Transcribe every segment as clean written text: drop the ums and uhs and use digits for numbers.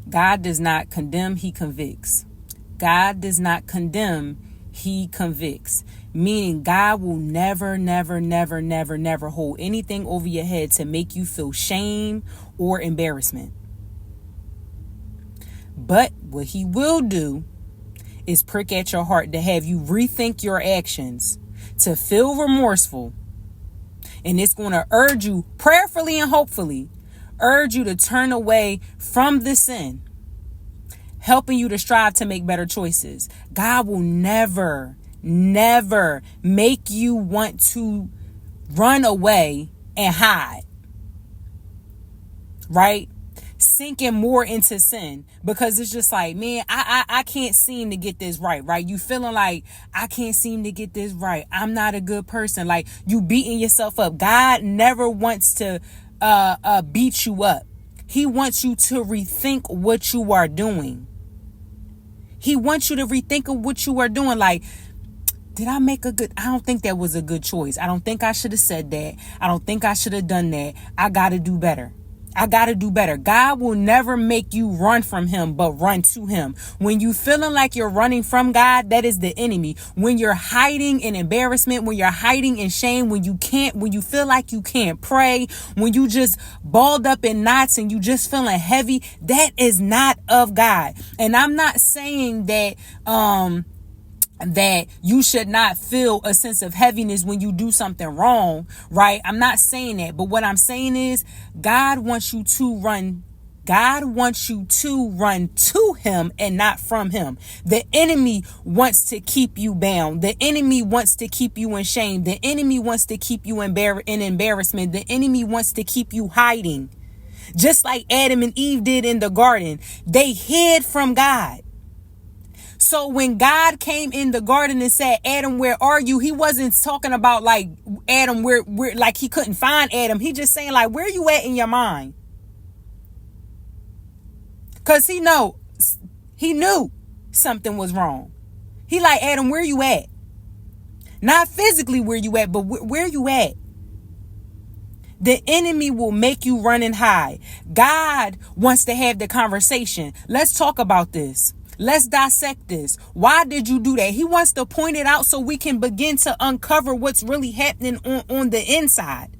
God does not condemn, he convicts. God does not condemn, he convicts. Meaning God will never, never, never, never, never hold anything over your head to make you feel shame or embarrassment. But what he will do is prick at your heart to have you rethink your actions, to feel remorseful. And it's going to urge you, prayerfully and hopefully, urge you to turn away from the sin, helping you to strive to make better choices. God will never, never make you want to run away and hide, right? Sinking more into sin, because it's just like, man, I can't seem to get this right? You feeling like, I can't seem to get this right. I'm not a good person. Like, you beating yourself up. God never wants to beat you up. He wants you to rethink what you are doing. He wants you to rethink of what you are doing. Like, did I make a good? I don't think that was a good choice. I don't think I should have said that. I don't think I should have done that. I got to do better. I got to do better. God will never make you run from him, but run to him. When you feeling like you're running from God, that is the enemy. When you're hiding in embarrassment, when you're hiding in shame, when you feel like you can't pray, when you just balled up in knots and you just feeling heavy, that is not of God. And I'm not saying that, that you should not feel a sense of heaviness when you do something wrong, right? I'm not saying that. But what I'm saying is God wants you to run to him and not from him. The enemy wants to keep you bound. The enemy wants to keep you in shame. The enemy wants to keep you in embarrassment. The enemy wants to keep you hiding. Just like Adam and Eve did in the garden. They hid from God. So when God came in the garden and said, Adam, where are you? He wasn't talking about like, Adam, where like he couldn't find Adam. He just saying like, where you at in your mind? Because he knew something was wrong. He like, Adam, where you at? Not physically where you at, but where you at? The enemy will make you run and hide. God wants to have the conversation. Let's talk about this. Let's dissect this. Why did you do that? He wants to point it out so we can begin to uncover what's really happening on the inside.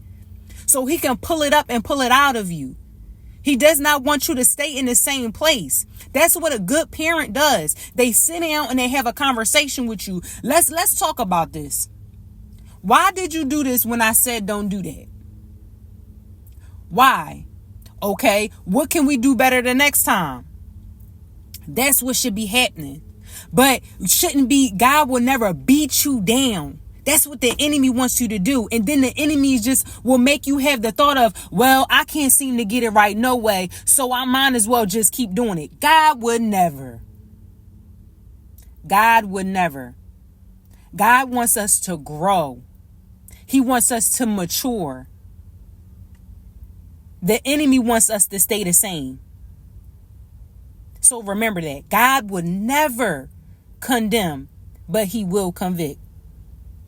So he can pull it up and pull it out of you. He does not want you to stay in the same place. That's what a good parent does. They sit down and they have a conversation with you. Let's talk about this. Why did you do this when I said don't do that? Why? Okay, what can we do better the next time? That's what should be happening. But shouldn't be, God will never beat you down. That's what the enemy wants you to do. And then the enemy just will make you have the thought of, well, I can't seem to get it right no way, so I might as well just keep doing it. God would never. God would never. God wants us to grow. He wants us to mature. The enemy wants us to stay the same. So remember that God would never condemn, but he will convict.